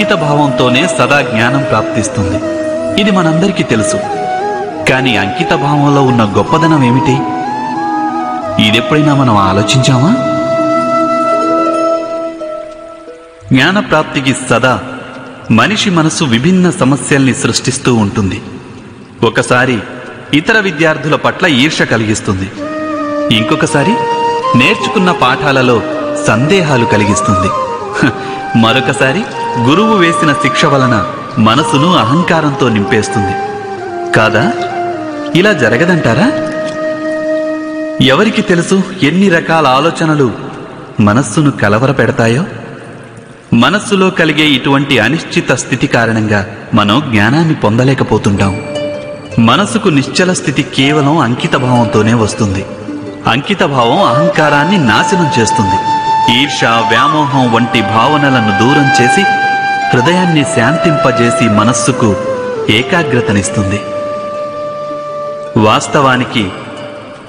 అంకిత భావంతోనే సదా జ్ఞానం ప్రాప్తిస్తుంది. ఇది మనందరికీ తెలుసు. కానీ అంకిత భావంలో ఉన్న గొప్పదనం ఏమిటి? ఇదెప్పుడైనా మనం ఆలోచించామా? జ్ఞానప్రాప్తికి సదా మనిషి మనసు విభిన్న సమస్యల్ని సృష్టిస్తూ ఉంటుంది. ఒకసారి ఇతర విద్యార్థుల పట్ల ఈర్ష్య కలిగిస్తుంది. ఇంకొకసారి నేర్చుకున్న పాఠాలలో సందేహాలు కలిగిస్తుంది. మరొకసారి గురువు వేసిన శిక్ష వలన మనసును అహంకారంతో నింపేస్తుంది. కాదా? ఇలా జరగదంటారా? ఎవరికి తెలుసు ఎన్ని రకాల ఆలోచనలు మనస్సును కలవరపెడతాయో? మనస్సులో కలిగే ఇటువంటి అనిశ్చిత స్థితి కారణంగా మనం జ్ఞానాన్ని పొందలేకపోతుంటాం. మనసుకు నిశ్చల స్థితి కేవలం అంకిత భావంతోనే వస్తుంది. అంకిత భావం అహంకారాన్ని నాశనం చేస్తుంది. ఈర్ష, వ్యామోహం వంటి భావనలను దూరం చేసి హృదయాన్ని శాంతింపజేసి మనస్సుకు ఏకాగ్రతనిస్తుంది. వాస్తవానికి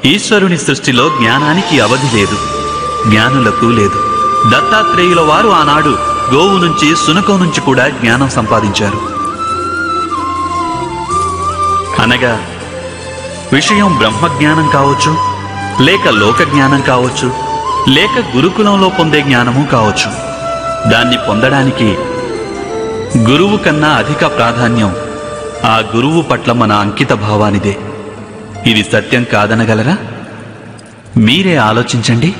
ఈశ్వరుని సృష్టిలో జ్ఞానానికి అవధి లేదు, జ్ఞానులకు లేదు. దత్తాత్రేయుల వారు ఆనాడు గోవు నుంచి, శునకం నుంచి కూడా జ్ఞానం సంపాదించారు. అనగా విషయం బ్రహ్మజ్ఞానం కావచ్చు, లేక లోక జ్ఞానం కావచ్చు, లేక గురుకులంలో పొందే జ్ఞానము కావచ్చు. దాన్ని పొందడానికి గురువు కన్నా అధిక ప్రాధాన్యం ఆ గురువు పట్ల మన అంకిత భావానిదే. ఇది సత్యం కాదనగలరా? మీరే ఆలోచించండి.